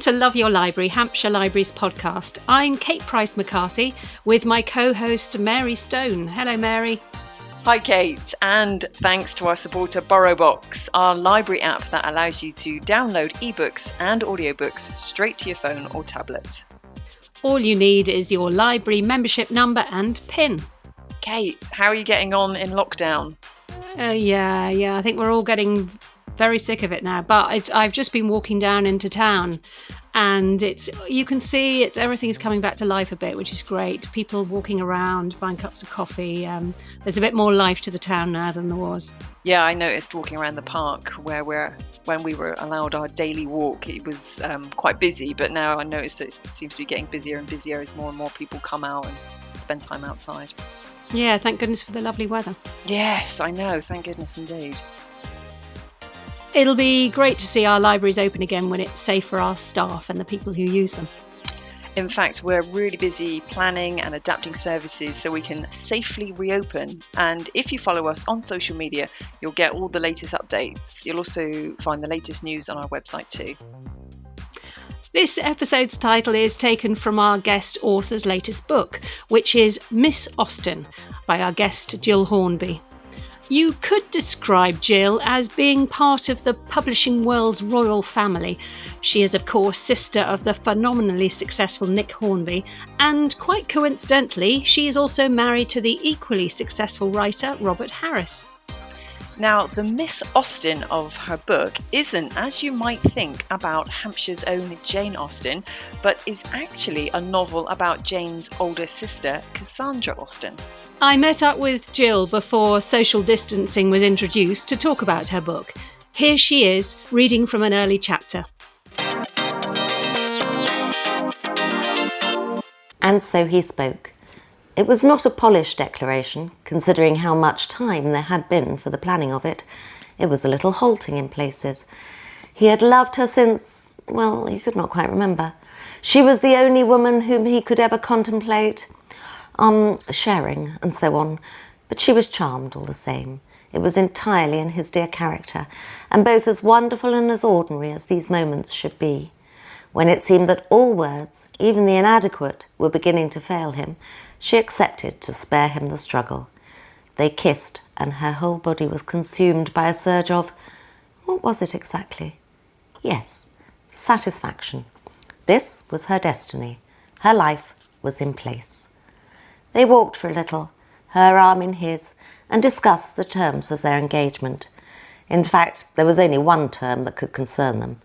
to Love Your Library, Hampshire Libraries podcast. I'm Kate Price-McCarthy with my co-host Mary Stone. Hello, Mary. Hi, Kate, and thanks to our supporter BorrowBox, our library app that allows you to download ebooks and audiobooks straight to your phone or tablet. All you need is your library membership number and PIN. Kate, how are you getting on in lockdown? Yeah, I think we're all getting very sick of it now, but I've just been walking down into town and you can see everything is coming back to life a bit, which is great. People walking around, buying cups of coffee. There's a bit more life to the town now than there was. Yeah, I noticed walking around the park when we were allowed our daily walk, it was quite busy, but now I noticed that it seems to be getting busier and busier as more and more people come out and spend time outside. Yeah, thank goodness for the lovely weather. Yes, I know, thank goodness indeed. It'll be great to see our libraries open again when it's safe for our staff and the people who use them. In fact, we're really busy planning and adapting services so we can safely reopen. And if you follow us on social media, you'll get all the latest updates. You'll also find the latest news on our website too. This episode's title is taken from our guest author's latest book, which is Miss Austen by our guest Gill Hornby. You could describe Gill as being part of the publishing world's royal family. She is, of course, sister of the phenomenally successful Nick Hornby, and quite coincidentally, she is also married to the equally successful writer Robert Harris. Now, the Miss Austen of her book isn't, as you might think, about Hampshire's own Jane Austen, but is actually a novel about Jane's older sister, Cassandra Austen. I met up with Gill before social distancing was introduced to talk about her book. Here she is, reading from an early chapter. And so he spoke. It was not a polished declaration, considering how much time there had been for the planning of it. It was a little halting in places. He had loved her since, well, he could not quite remember. She was the only woman whom he could ever contemplate, sharing and so on. But she was charmed all the same. It was entirely in his dear character, and both as wonderful and as ordinary as these moments should be. When it seemed that all words, even the inadequate, were beginning to fail him, she accepted to spare him the struggle. They kissed, and her whole body was consumed by a surge of, what was it exactly? Yes, satisfaction. This was her destiny. Her life was in place. They walked for a little, her arm in his, and discussed the terms of their engagement. In fact, there was only one term that could concern them.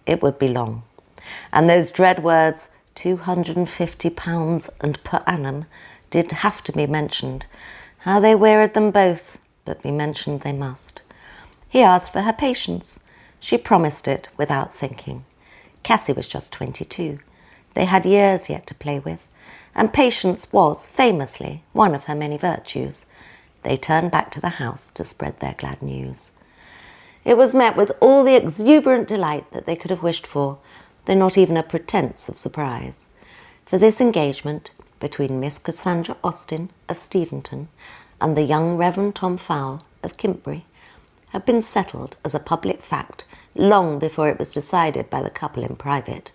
It would be long. And those dread words, £250 and per annum, did have to be mentioned. How they wearied them both, but be mentioned they must. He asked for her patience. She promised it without thinking. Cassie was just 22. They had years yet to play with, and patience was, famously, one of her many virtues. They turned back to the house to spread their glad news. It was met with all the exuberant delight that they could have wished for, though not even a pretence of surprise. For this engagement between Miss Cassandra Austen of Steventon and the young Reverend Tom Fowle of Kimpbury had been settled as a public fact long before it was decided by the couple in private.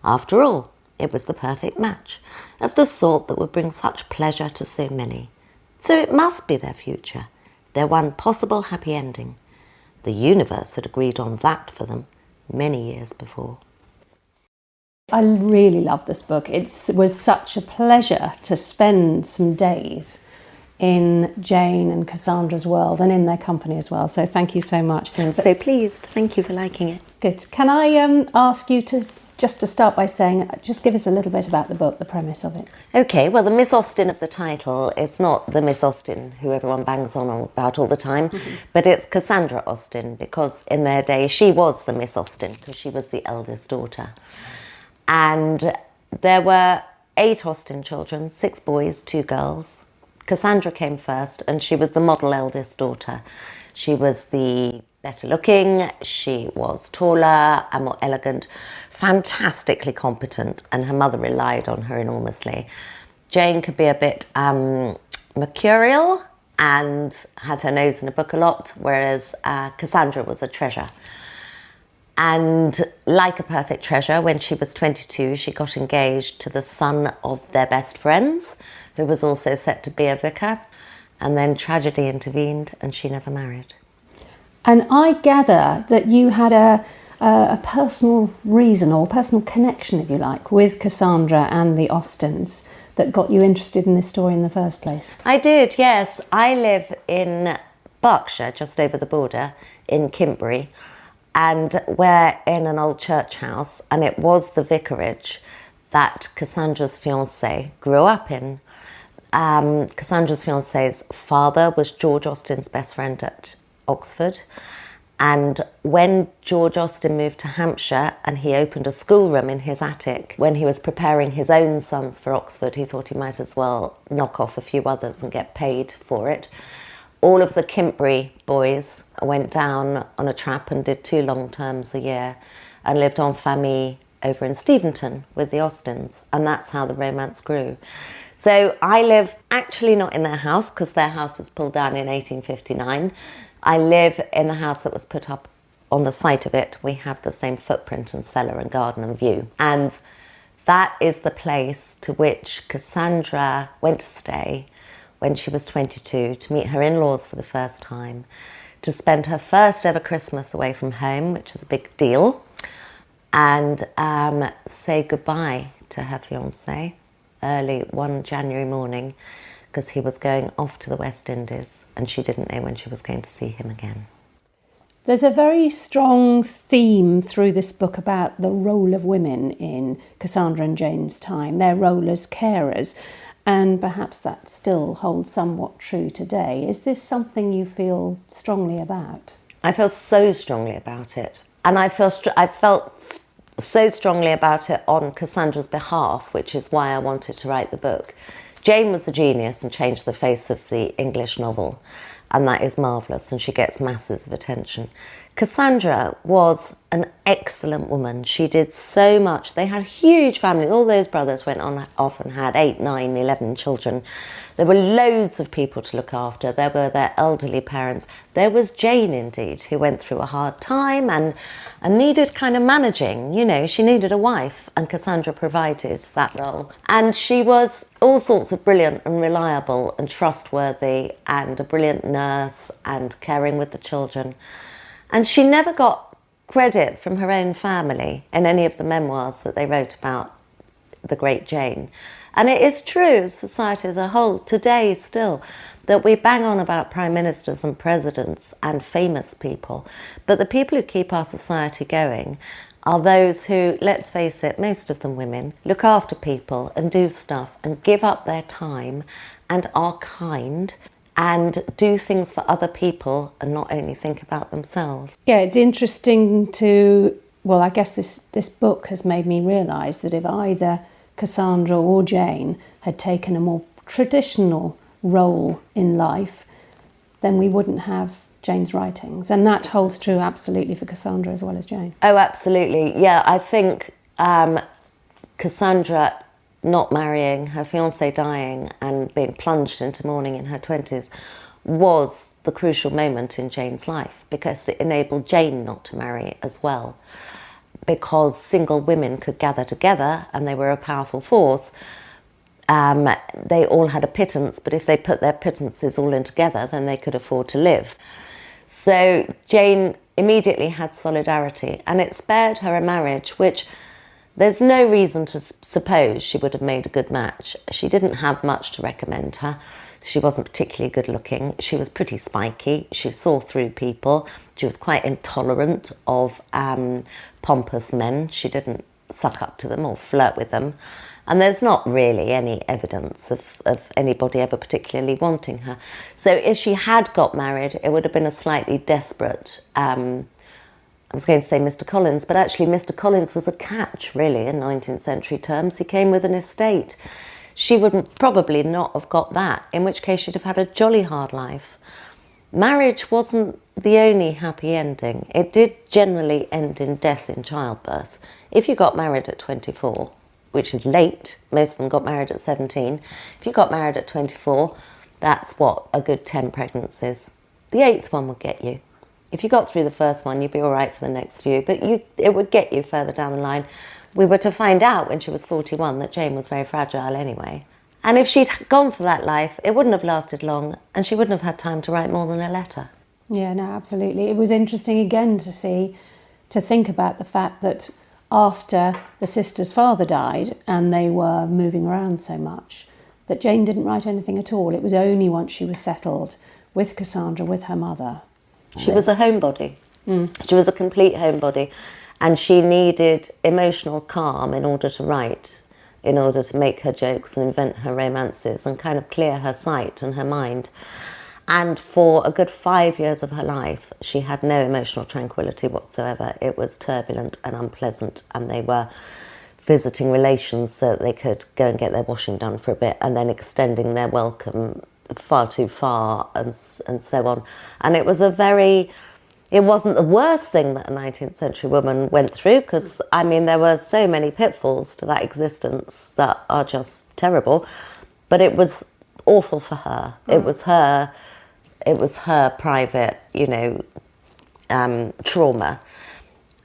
After all, it was the perfect match, of the sort that would bring such pleasure to so many. So it must be their future, their one possible happy ending. The universe had agreed on that for them many years before. I really love this book. It was such a pleasure to spend some days in Jane and Cassandra's world and in their company as well. So thank you so much. I'm so pleased. Thank you for liking it. Good. Can I ask you to start by saying, just give us a little bit about the book, the premise of it. Okay, well, the Miss Austen of the title is not the Miss Austen who everyone bangs on about all the time, but it's Cassandra Austen, because in their day she was the Miss Austen, because she was the eldest daughter. And there were 8 Austen children, 6 boys, 2 girls. Cassandra came first, and she was the model eldest daughter. She was the better looking, she was taller and more elegant, fantastically competent, and her mother relied on her enormously. Jane could be a bit mercurial and had her nose in a book a lot, whereas Cassandra was a treasure. And like a perfect treasure, when she was 22, she got engaged to the son of their best friends, who was also set to be a vicar. And then tragedy intervened and she never married. And I gather that you had a personal reason or personal connection, if you like, with Cassandra and the Austens that got you interested in this story in the first place. I did, yes. I live in Berkshire, just over the border, in Kintbury. And we're in an old church house, and it was the vicarage that Cassandra's fiancé grew up in. Cassandra's fiancé's father was George Austen's best friend at Oxford. And when George Austen moved to Hampshire and he opened a schoolroom in his attic, when he was preparing his own sons for Oxford, he thought he might as well knock off a few others and get paid for it. All of the Kintbury boys went down on a trap and did 2 long terms a year and lived en famille over in Steventon with the Austens, and that's how the romance grew. So I live actually not in their house, because their house was pulled down in 1859. I live in the house that was put up on the site of it. We have the same footprint and cellar and garden and view. And that is the place to which Cassandra went to stay when she was 22, to meet her in-laws for the first time, to spend her first ever Christmas away from home, which is a big deal, and say goodbye to her fiancé early one January morning, because he was going off to the West Indies and she didn't know when she was going to see him again. There's a very strong theme through this book about the role of women in Cassandra and Jane's time, their role as carers. And perhaps that still holds somewhat true today. Is this something you feel strongly about? I feel so strongly about it. And I felt so strongly about it on Cassandra's behalf, which is why I wanted to write the book. Jane was a genius and changed the face of the English novel, and that is marvellous, and she gets masses of attention. Cassandra was an excellent woman. She did so much. They had a huge family. All those brothers went on off and had 8, 9, 11 children. There were loads of people to look after. There were their elderly parents. There was Jane, indeed, who went through a hard time and needed kind of managing. You know, she needed a wife, and Cassandra provided that role. And she was all sorts of brilliant and reliable and trustworthy, and a brilliant nurse and caring with the children. And she never got credit from her own family in any of the memoirs that they wrote about the great Jane. And it is true, society as a whole, today still, that we bang on about prime ministers and presidents and famous people. But the people who keep our society going are those who, let's face it, most of them women, look after people and do stuff and give up their time and are kind and do things for other people and not only think about themselves. Yeah, it's interesting to, well, I guess this book has made me realise that if either Cassandra or Jane had taken a more traditional role in life, then we wouldn't have Jane's writings. And that holds true absolutely for Cassandra as well as Jane. Oh, absolutely. Yeah, I think Cassandra not marrying, her fiancé dying and being plunged into mourning in her 20s was the crucial moment in Jane's life, because it enabled Jane not to marry as well, because single women could gather together and they were a powerful force. They all had a pittance, but if they put their pittances all in together, then they could afford to live. So Jane immediately had solidarity, and it spared her a marriage which there's no reason to suppose she would have made a good match. She didn't have much to recommend her. She wasn't particularly good looking. She was pretty spiky. She saw through people. She was quite intolerant of pompous men. She didn't suck up to them or flirt with them. And there's not really any evidence of anybody ever particularly wanting her. So if she had got married, it would have been a slightly desperate I was going to say Mr. Collins, but actually Mr. Collins was a catch, really, in 19th century terms. He came with an estate. She would probably not have got that, in which case she'd have had a jolly hard life. Marriage wasn't the only happy ending. It did generally end in death in childbirth. If you got married at 24, which is late, most of them got married at 17. If you got married at 24, that's what, a good 10 pregnancies. The 8th one will get you. if you got through the first one, you'd be all right for the next few, but it would get you further down the line. We were to find out when she was 41 that Jane was very fragile anyway. And if she'd gone for that life, it wouldn't have lasted long, and she wouldn't have had time to write more than a letter. Yeah, no, absolutely. It was interesting again to think about the fact that after the sister's father died and they were moving around so much, that Jane didn't write anything at all. It was only once she was settled with Cassandra, with her mother. She was a homebody. She was a complete homebody, and she needed emotional calm in order to write, in order to make her jokes and invent her romances and kind of clear her sight and her mind. And for a good 5 years of her life, she had no emotional tranquility whatsoever. It was turbulent and unpleasant, and they were visiting relations so that they could go and get their washing done for a bit, and then extending their welcome far too far, and so on. And it was it wasn't the worst thing that a 19th century woman went through, because, I mean, there were so many pitfalls to that existence that are just terrible, but it was awful for her. It was her private, trauma.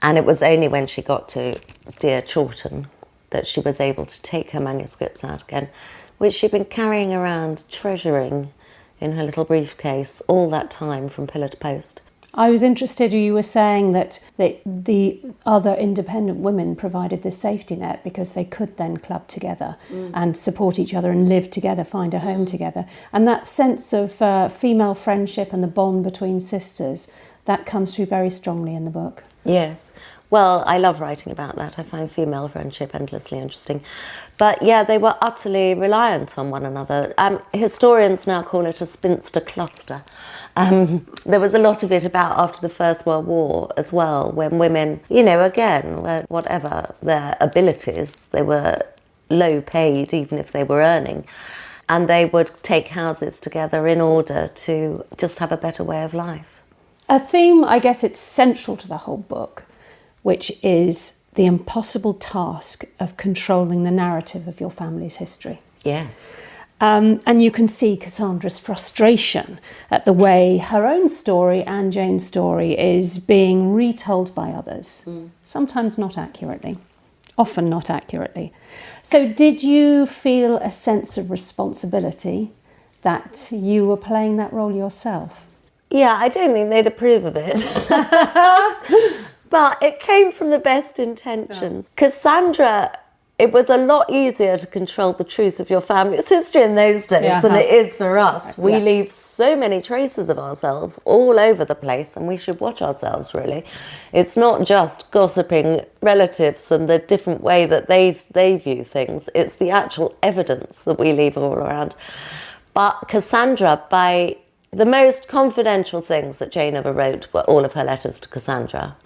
And it was only when she got to dear Chawton that she was able to take her manuscripts out again, which she'd been carrying around, treasuring in her little briefcase all that time from pillar to post. I was interested, you were saying that the other independent women provided this safety net because they could then club together and support each other and live together, find a home together. And that sense of female friendship and the bond between sisters, that comes through very strongly in the book. Yes. Well, I love writing about that. I find female friendship endlessly interesting. But yeah, they were utterly reliant on one another. Historians now call it a spinster cluster. There was a lot of it about after the First World War as well, when women, again, whatever their abilities, they were low paid even if they were earning. And they would take houses together in order to just have a better way of life. A theme, I guess it's central to the whole book, which is the impossible task of controlling the narrative of your family's history. Yes. And you can see Cassandra's frustration at the way her own story and Jane's story is being retold by others, sometimes not accurately, often not accurately. So did you feel a sense of responsibility that you were playing that role yourself? Yeah, I don't think they'd approve of it. But it came from the best intentions. Yeah. Cassandra, it was a lot easier to control the truth of your family's history in those days than it is for us. We leave so many traces of ourselves all over the place, and we should watch ourselves, really. It's not just gossiping relatives and the different way that they view things. It's the actual evidence that we leave all around. But Cassandra, by the most confidential things that Jane ever wrote were all of her letters to Cassandra,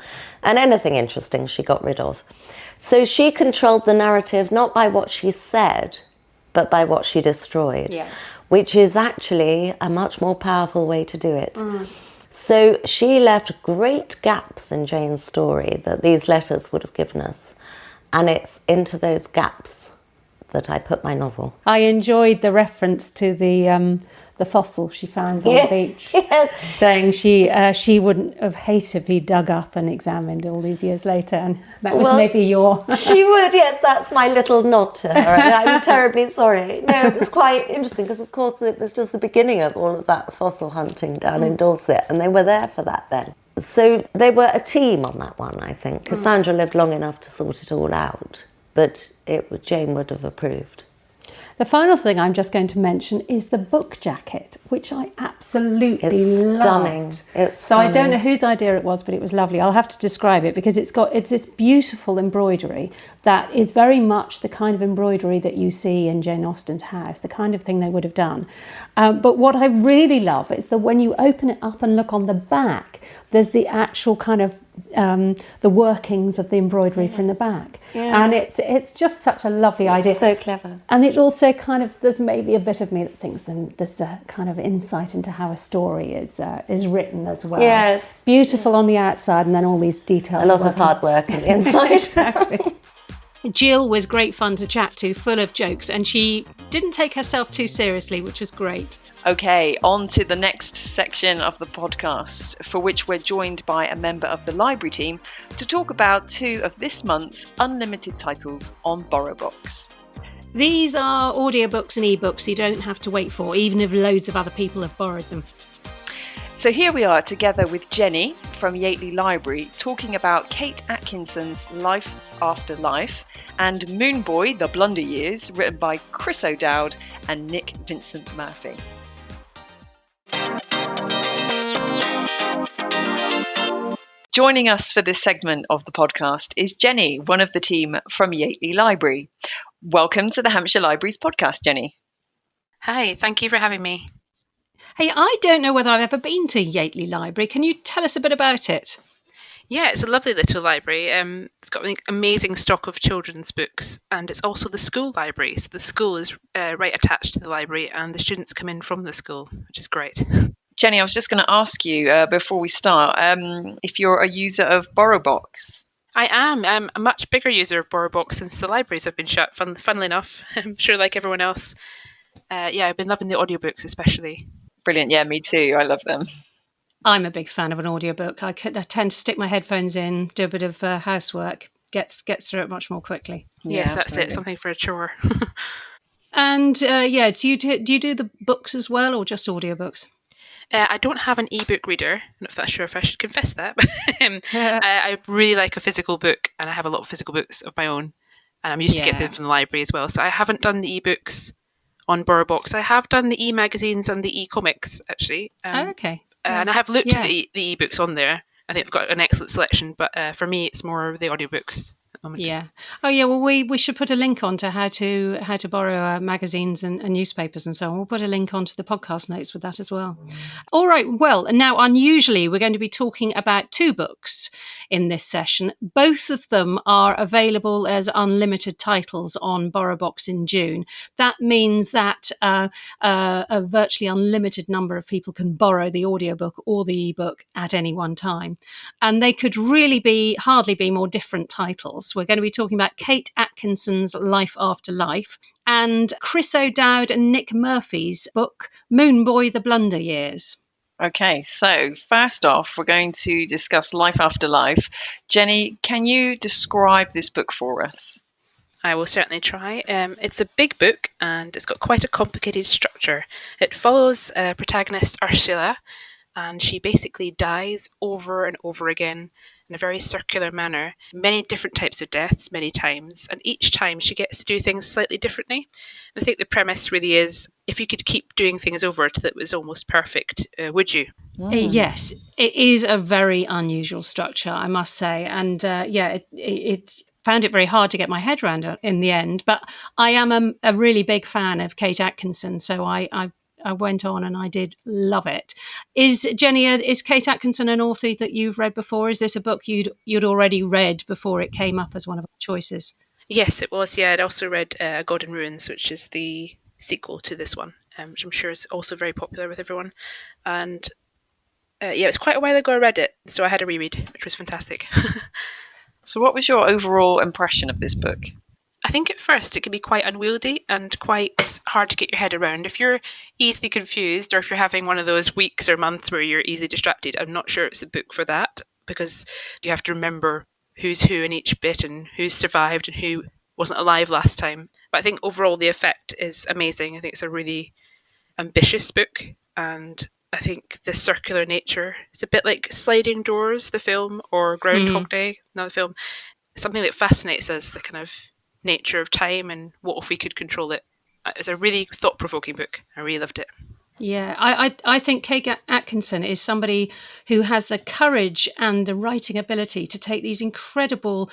and anything interesting she got rid of. So she controlled the narrative not by what she said, but by what she destroyed, which is actually a much more powerful way to do it. So she left great gaps in Jane's story that these letters would have given us, and it's into those gaps that I put my novel. I enjoyed the reference to the fossil she finds on the beach, saying she wouldn't have hated if he dug up and examined all these years later, and that was maybe your... She would, yes, that's my little nod to her, and I'm terribly sorry. No, it was quite interesting, because of course it was just the beginning of all of that fossil hunting down in Dorset, and they were there for that then. So they were a team on that one, I think. Cassandra lived long enough to sort it all out, but Jane would have approved. The final thing I'm just going to mention is the book jacket, which I absolutely loved. Stunning. It's so stunning. I don't know whose idea it was, but it was lovely. I'll have to describe it because it's this beautiful embroidery that is very much the kind of embroidery that you see in Jane Austen's house, the kind of thing they would have done. But what I really love is that when you open it up and look on the back, there's the actual kind of the workings of the embroidery from the back. And it's just such a lovely idea. It's so clever. And it also kind of, there's maybe a bit of me that thinks there's a kind of insight into how a story is written as well. Yes. Beautiful on the outside and then all these details. A lot of hard work on the inside. Exactly. Gill was great fun to chat to, full of jokes, and she didn't take herself too seriously, which was great. Okay, on to the next section of the podcast, for which we're joined by a member of the library team to talk about 2 of this month's unlimited titles on BorrowBox. These are audiobooks and ebooks you don't have to wait for, even if loads of other people have borrowed them. So here we are together with Jenni from Yateley Library talking about Kate Atkinson's Life After Life and Moone, The Blunder Years, written by Chris O'Dowd and Nick Vincent Murphy. Joining us for this segment of the podcast is Jenni, one of the team from Yateley Library. Welcome to the Hampshire Libraries podcast, Jenni. Hi, thank you for having me. Hey, I don't know whether I've ever been to Yateley Library. Can you tell us a bit about it? Yeah, it's a lovely little library. It's got an amazing stock of children's books, and it's also the school library. So the school is right attached to the library, and the students come in from the school, which is great. Jenni, I was just going to ask you before we start if you're a user of BorrowBox. I am. I'm a much bigger user of BorrowBox since the libraries have been shut, funnily enough. I'm sure like everyone else. I've been loving the audiobooks especially. Brilliant. Yeah, me too. I love them. I'm a big fan of an audiobook. I tend to stick my headphones in, do a bit of housework, gets through it much more quickly. Yes, that's it. Something for a chore. And do you do the books as well, or just audiobooks? I don't have an ebook reader. I'm not sure if I should confess that. But I really like a physical book, and I have a lot of physical books of my own, and I'm used to getting them from the library as well. So I haven't done the ebooks on BorrowBox. I have done the e-magazines and the e-comics, actually. Okay. And I have looked at the ebooks on there. I think I've got an excellent selection, but for me, it's more the audiobooks at the moment. Yeah. Oh, yeah. Well, we should put a link on to how to borrow magazines and newspapers and so on. We'll put a link onto the podcast notes with that as well. All right. Well, now, unusually, we're going to be talking about 2 books in this session. Both of them are available as unlimited titles on BorrowBox in June. That means that a virtually unlimited number of people can borrow the audiobook or the ebook at any one time. And they could really hardly be more different titles. We're going to be talking about Kate Atkinson's Life After Life and Chris O'Dowd and Nick Murphy's book, Moone, The Blunder Years. Okay, so first off, we're going to discuss Life After Life. Jenni, can you describe this book for us? I will certainly try. It's a big book and it's got quite a complicated structure. It follows protagonist Ursula, and she basically dies over and over again in a very circular manner. Many different types of deaths, many times, and each time she gets to do things slightly differently. And I think the premise really is, if you could keep doing things over till it was almost perfect, would you? Yes, it is a very unusual structure, I must say. And it found it very hard to get my head around in the end. But I am a really big fan of Kate Atkinson, so I went on and I did love it. Jenni, is Kate Atkinson an author that you've read before? Is this a book you'd already read before it came up as one of our choices? Yes, it was. Yeah, I'd also read God in Ruins, which is the sequel to this one, which I'm sure is also very popular with everyone. And it was quite a while ago I read it, so I had a reread, which was fantastic. So what was your overall impression of this book? I think at first it can be quite unwieldy and quite hard to get your head around. If you're easily confused, or if you're having one of those weeks or months where you're easily distracted, I'm not sure it's a book for that, because you have to remember who's who in each bit and who's survived and who wasn't alive last time. But I think overall the effect is amazing. I think it's a really ambitious book, and I think the circular nature, it's a bit like Sliding Doors, the film, or Groundhog Day, another film. Something that fascinates us, the kind of nature of time and what if we could control it. It's a really thought-provoking book. I really loved it. Yeah, I think Kate Atkinson is somebody who has the courage and the writing ability to take these incredible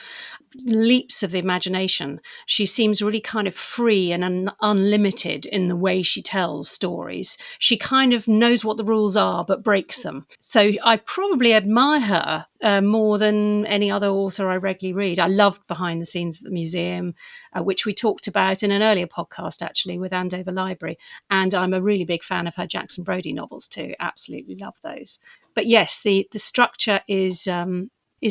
leaps of the imagination. She seems really kind of free and unlimited in the way she tells stories. She kind of knows what the rules are, but breaks them. So I probably admire her more than any other author I regularly read. I loved Behind the Scenes at the Museum, which we talked about in an earlier podcast, actually, with Andover Library. And I'm a really big fan of her Jackson Brodie novels too. Absolutely love those. But yes, the structure is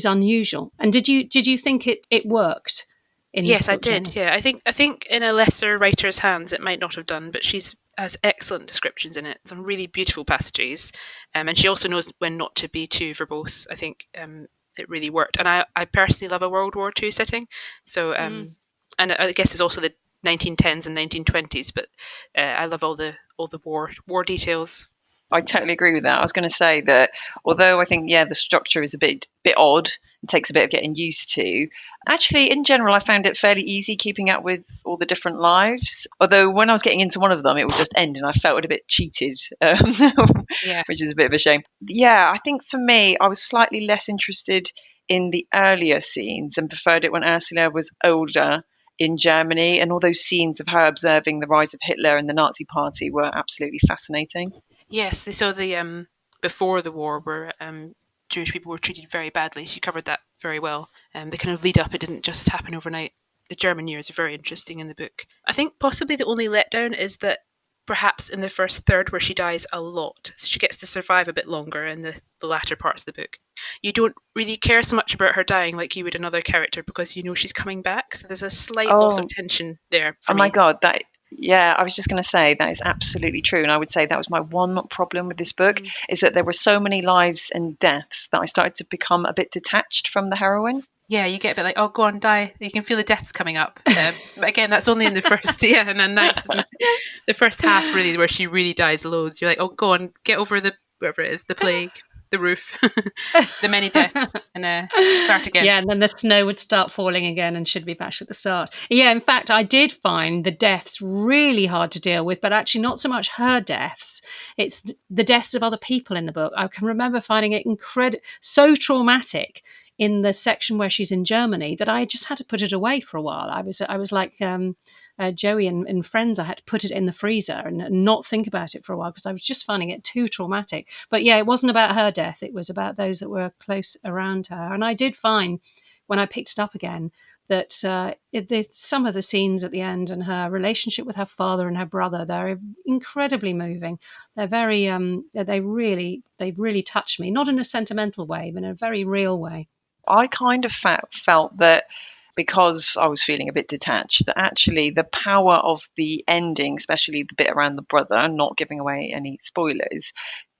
unusual. And did you think it worked? in Yes, this I book, did. Jenni? Yeah, I think in a lesser writer's hands it might not have done, but she's has excellent descriptions in it. Some really beautiful passages, and she also knows when not to be too verbose. I think it really worked, and I personally love a World War II setting. So and I guess it's also the 1910s and 1920s, but I love all the war details. I totally agree with that. I was going to say that although I think, the structure is a bit odd, it takes a bit of getting used to. Actually, in general, I found it fairly easy keeping up with all the different lives. Although when I was getting into one of them, it would just end and I felt a bit cheated, Yeah. which is a bit of a shame. Yeah, I think for me, I was slightly less interested in the earlier scenes and preferred it when Ursula was older in Germany. And all those scenes of her observing the rise of Hitler and the Nazi Party were absolutely fascinating. Yes, they saw the before the war where Jewish people were treated very badly. She covered that very well. The kind of lead up, it didn't just happen overnight. The German years are very interesting in the book. I think possibly the only letdown is that perhaps in the first third where she dies a lot, so she gets to survive a bit longer in the latter parts of the book. You don't really care so much about her dying like you would another character because you know she's coming back. So there's a slight loss of tension there for me. My God, I was just going to say that is absolutely true. And I would say that was my one problem with this book, is that there were so many lives and deaths that I started to become a bit detached from the heroine. Yeah, you get a bit like, oh, go on, die. You can feel the deaths coming up. But again, that's only in the first, and then the first half, really, where she really dies loads. You're like, oh, go on, get over the, whatever it is, the plague, the roof, the many deaths, and start again. Yeah, and then the snow would start falling again and should be back at the start. Yeah, in fact, I did find the deaths really hard to deal with, but actually not so much her deaths. It's the deaths of other people in the book. I can remember finding it so traumatic in the section where she's in Germany that I just had to put it away for a while. I was like Joey in Friends. I had to put it in the freezer and not think about it for a while because I was just finding it too traumatic. But yeah, it wasn't about her death. It was about those that were close around her. And I did find when I picked it up again that some of the scenes at the end and her relationship with her father and her brother, they're incredibly moving. They're very, they really touch me, not in a sentimental way, but in a very real way. I kind of felt that because I was feeling a bit detached, that actually the power of the ending, especially the bit around the brother, not giving away any spoilers,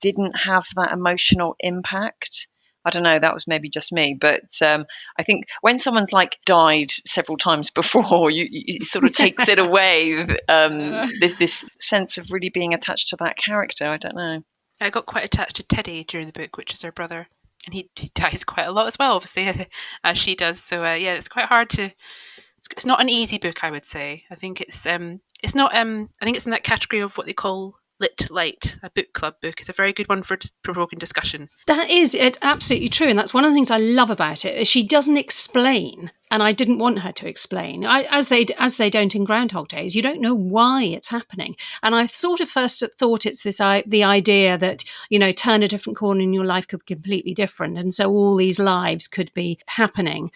didn't have that emotional impact. I don't know, that was maybe just me, but I think when someone's like died several times before, you sort of takes it away, this sense of really being attached to that character. I don't know. I got quite attached to Teddy during the book, which is her brother. And he dies quite a lot as well, obviously, as she does. So it's quite hard to. It's not an easy book, I would say. I think it's not. I think it's in that category of what they call lit light, a book club book. It's a very good one for provoking discussion. It's absolutely true, and that's one of the things I love about it. Is she doesn't explain, and I didn't want her to explain, as they don't in Groundhog Days. You don't know why it's happening, and I sort of first thought it's the idea that turn a different corner in your life could be completely different, and so all these lives could be happening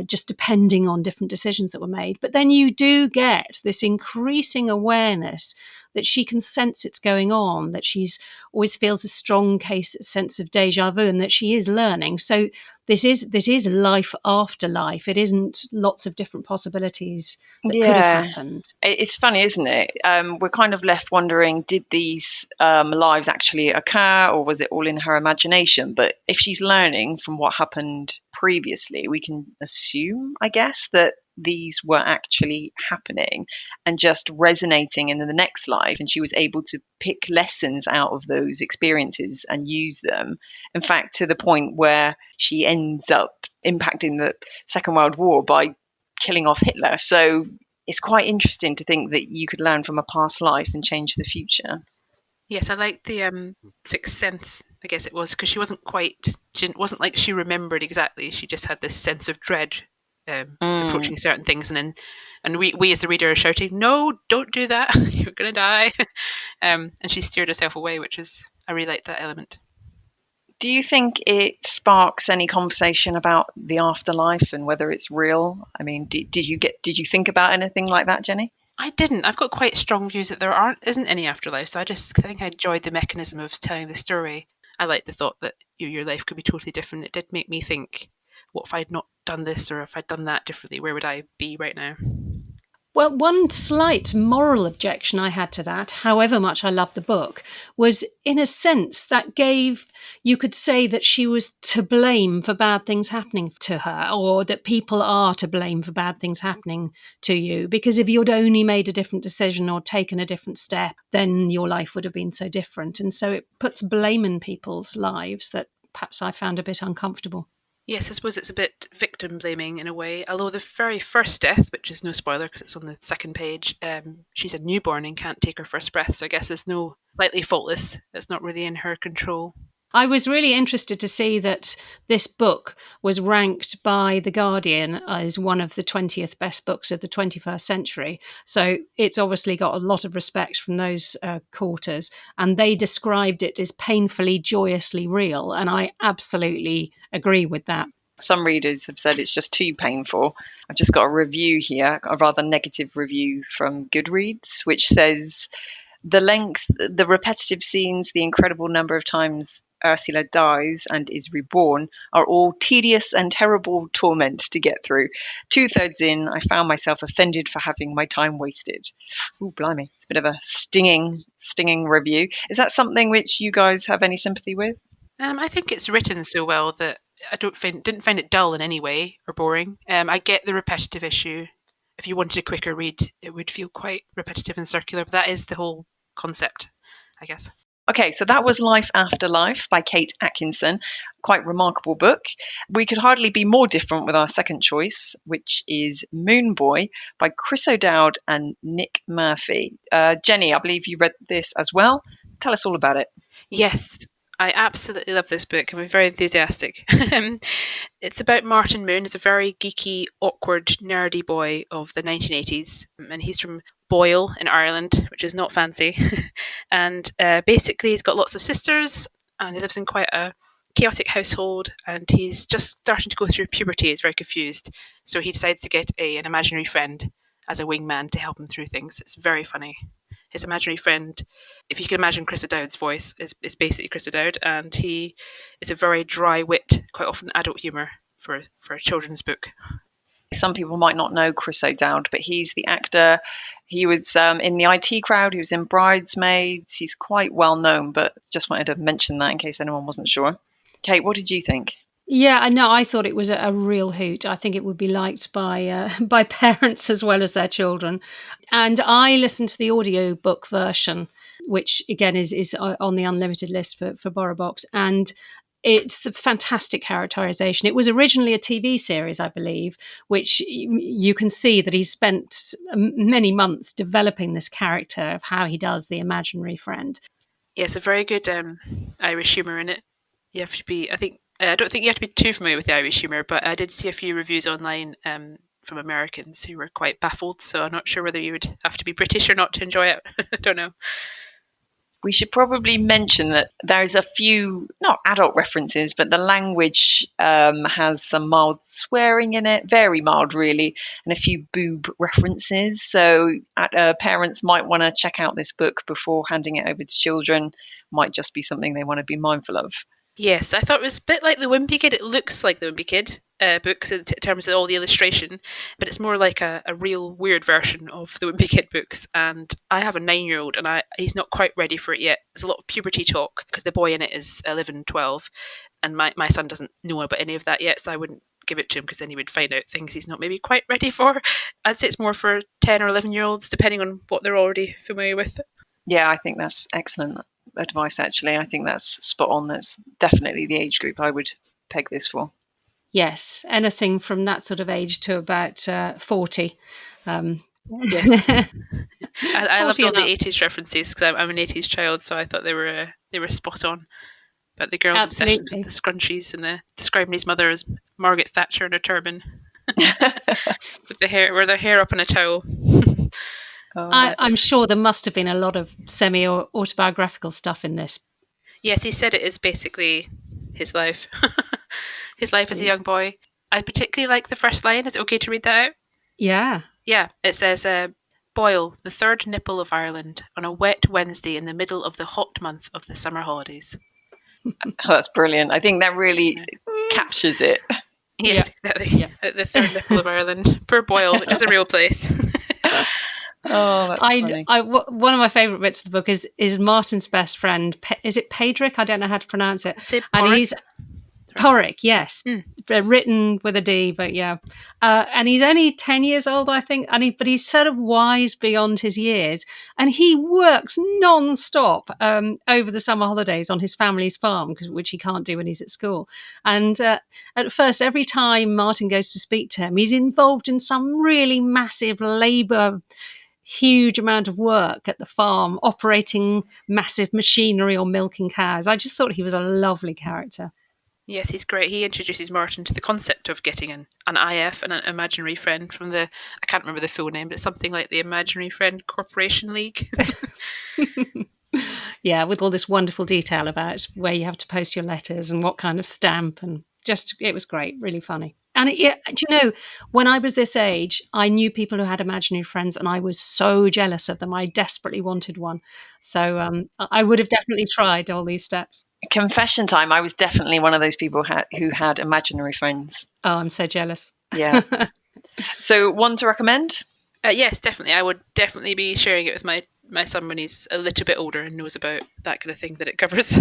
just depending on different decisions that were made. But then you do get this increasing awareness that she can sense it's going on, that she's always feels a strong sense of deja vu, and that she is learning. So this is life after life. It isn't lots of different possibilities that could have happened. It's funny, isn't it? We're kind of left wondering, did these lives actually occur, or was it all in her imagination? But if she's learning from what happened previously, we can assume, I guess, that these were actually happening and just resonating in the next life, and she was able to pick lessons out of those experiences and use them, in fact, to the point where she ends up impacting the Second World War by killing off Hitler. So it's quite interesting to think that you could learn from a past life and change the future. Yes, I like the Sixth Sense, I guess it was, because she wasn't like she remembered exactly. She just had this sense of dread approaching certain things, and we as the reader are shouting, "No, don't do that! You're going to die!" And she steered herself away, I really like that element. Do you think it sparks any conversation about the afterlife and whether it's real? I mean, did you think about anything like that, Jenni? I didn't. I've got quite strong views that isn't any afterlife, so I think I enjoyed the mechanism of telling the story. I like the thought that your life could be totally different. It did make me think. what if I'd not done this, or if I'd done that differently, where would I be right now? Well, one slight moral objection I had to that, however much I loved the book, was in a sense that you could say that she was to blame for bad things happening to her, or that people are to blame for bad things happening to you. Because if you'd only made a different decision or taken a different step, then your life would have been so different. And so it puts blame in people's lives that perhaps I found a bit uncomfortable. Yes, I suppose it's a bit victim blaming in a way. Although the very first death, which is no spoiler because it's on the second page, she's a newborn and can't take her first breath. So I guess it's slightly faultless. It's not really in her control. I was really interested to see that this book was ranked by The Guardian as one of the 20th best books of the 21st century. So it's obviously got a lot of respect from those quarters. And they described it as painfully, joyously real. And I absolutely agree with that. Some readers have said it's just too painful. I've just got a review here, a rather negative review from Goodreads, which says the length, the repetitive scenes, the incredible number of times Ursula dies and is reborn are all tedious and terrible torment to get through. 2/3 in, I found myself offended for having my time wasted. Ooh, blimey. It's a bit of a stinging review. Is that something which you guys have any sympathy with? I think it's written so well that I didn't find it dull in any way or boring. I get the repetitive issue. If you wanted a quicker read, it would feel quite repetitive and circular. But that is the whole concept, I guess. Okay, so that was Life After Life by Kate Atkinson. Quite remarkable book. We could hardly be more different with our second choice, which is Moone Boy by Chris O'Dowd and Nick Murphy. Jenni, I believe you read this as well. Tell us all about it. Yes, I absolutely love this book. I'm very enthusiastic. It's about Martin Moone. He's a very geeky, awkward, nerdy boy of the 1980s. And he's from Boyle in Ireland, which is not fancy. And basically he's got lots of sisters and he lives in quite a chaotic household, and he's just starting to go through puberty. He's very confused. So he decides to get an imaginary friend as a wingman to help him through things. It's very funny. His imaginary friend, if you can imagine Chris O'Dowd's voice, is basically Chris O'Dowd, and he is a very dry wit, quite often adult humour for a children's book. Some people might not know Chris O'Dowd, but he's the actor. He was in the IT Crowd. He was in Bridesmaids. He's quite well known, but just wanted to mention that in case anyone wasn't sure. Kate, what did you think? Yeah, I know. I thought it was a real hoot. I think it would be liked by parents as well as their children. And I listened to the audiobook version, which again is on the unlimited list for BorrowBox. And it's the fantastic characterization. It was originally a TV series, I believe, which you can see that he spent many months developing this character of how he does the imaginary friend. Yes, a very good Irish humour in it. You have to be, I don't think you have to be too familiar with the Irish humour, but I did see a few reviews online from Americans who were quite baffled, so I'm not sure whether you would have to be British or not to enjoy it. I don't know. We should probably mention that there's a few, not adult references, but the language has some mild swearing in it, very mild really, and a few boob references. So parents might want to check out this book before handing it over to children. Might just be something they want to be mindful of. Yes, I thought it was a bit like The Wimpy Kid. It looks like The Wimpy Kid books in terms of all the illustration, but it's more like a real weird version of The Wimpy Kid books. And I have a 9-year-old and he's not quite ready for it yet. There's a lot of puberty talk because the boy in it is 11, 12, and my son doesn't know about any of that yet, so I wouldn't give it to him because then he would find out things he's not maybe quite ready for. I'd say it's more for 10 or 11-year-olds, depending on what they're already familiar with. Yeah, I think that's excellent advice, actually. I think that's spot on. That's definitely the age group I would peg this for. Yes, anything from that sort of age to about 40. Yes. I loved all the 80s references because I'm an 80s child, so I thought they were spot on. But the girl's obsession with the scrunchies and describing his mother as Margaret Thatcher in a turban with their hair up in a towel. I'm sure there must have been a lot of semi-autobiographical stuff in this. Yes, he said it is basically his life. His life as a young boy. I particularly like the first line. Is it okay to read that out? Yeah. Yeah, it says, Boyle, the third nipple of Ireland, on a wet Wednesday in the middle of the hot month of the summer holidays. Oh, that's brilliant. I think that really captures it. Yes, exactly. Yeah. At the third nipple of Ireland. Poor Boyle, which is a real place. Oh, that's funny. One of my favourite bits of the book is Martin's best friend. Is it Pedrick? I don't know how to pronounce it. Say And Porrick. he's Porrick, yes, written with a D, but yeah. And he's only 10 years old, I think. But he's sort of wise beyond his years, and he works non-stop over the summer holidays on his family's farm, which he can't do when he's at school. And at first, every time Martin goes to speak to him, he's involved in some really massive labour. Huge amount of work at the farm, operating massive machinery or milking cows. I just thought he was a lovely character. Yes, he's great. He introduces Martin to the concept of getting an IF, an imaginary friend from I can't remember the full name, but it's something like the Imaginary Friend Corporation League. Yeah, with all this wonderful detail about where you have to post your letters and what kind of stamp, and it was great, really funny. And do you know, when I was this age, I knew people who had imaginary friends, and I was so jealous of them. I desperately wanted one. So I would have definitely tried all these steps. Confession time. I was definitely one of those people who had imaginary friends. Oh, I'm so jealous. Yeah. So one to recommend? Yes, definitely. I would definitely be sharing it with my son when he's a little bit older and knows about that kind of thing that it covers.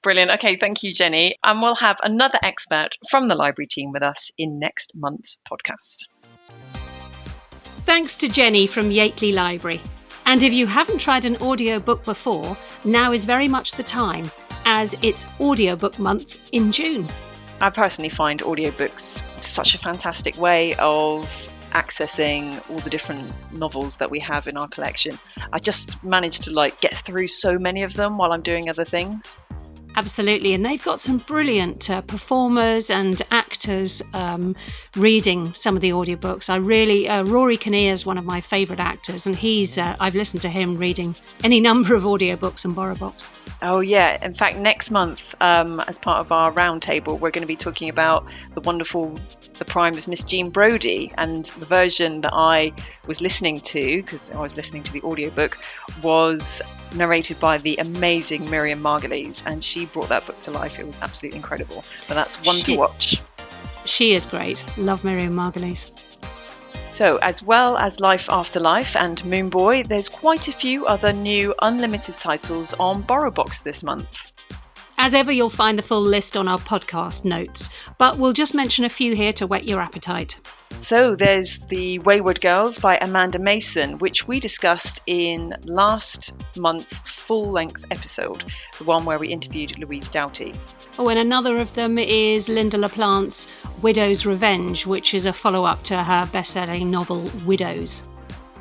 Brilliant. Okay, thank you, Jenny. And we'll have another expert from the library team with us in next month's podcast. Thanks to Jenni from Yateley Library. And if you haven't tried an audiobook before, now is very much the time, as it's audiobook month in June. I personally find audiobooks such a fantastic way of accessing all the different novels that we have in our collection. I just managed to get through so many of them while I'm doing other things. Absolutely, and they've got some brilliant performers and actors reading some of the audiobooks. Rory Kinnear is one of my favourite actors, and I've listened to him reading any number of audiobooks on BorrowBox. Oh yeah, in fact next month as part of our roundtable we're going to be talking about The Prime of Miss Jean Brodie, and the version that I was listening to, because I was listening to the audiobook, was narrated by the amazing Miriam Margolyes, and she brought that book to life. It was absolutely incredible. But that's one to watch. She is great. Love Miriam Margolyes. So, as well as Life After Life and Moon Boy, there's quite a few other new unlimited titles on BorrowBox this month. As ever, you'll find the full list on our podcast notes, but we'll just mention a few here to whet your appetite. So there's The Wayward Girls by Amanda Mason, which we discussed in last month's full-length episode, the one where we interviewed Louise Doughty. Oh, and another of them is Linda LaPlante's Widow's Revenge, which is a follow-up to her best-selling novel Widows.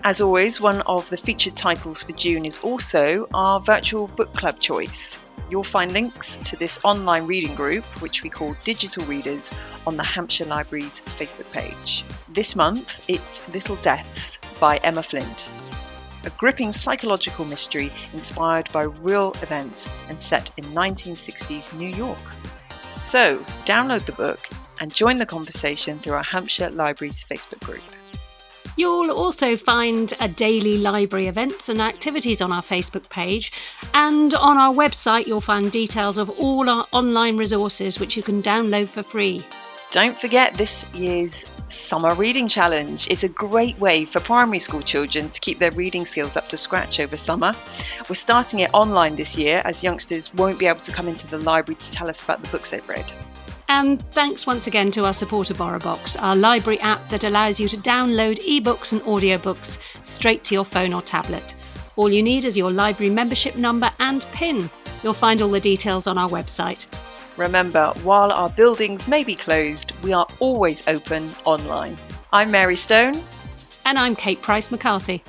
As always, one of the featured titles for June is also our virtual book club choice. You'll find links to this online reading group, which we call Digital Readers, on the Hampshire Library's Facebook page. This month, it's Little Deaths by Emma Flint, a gripping psychological mystery inspired by real events and set in 1960s New York. So, download the book and join the conversation through our Hampshire Library's Facebook group. You'll also find daily library events and activities on our Facebook page, and on our website you'll find details of all our online resources which you can download for free. Don't forget this year's Summer Reading Challenge. It's a great way for primary school children to keep their reading skills up to scratch over summer. We're starting it online this year, as youngsters won't be able to come into the library to tell us about the books they've read. And thanks once again to our supporter BorrowBox, our library app that allows you to download ebooks and audiobooks straight to your phone or tablet. All you need is your library membership number and PIN. You'll find all the details on our website. Remember, while our buildings may be closed, we are always open online. I'm Mary Stone. And I'm Kate Price McCarthy.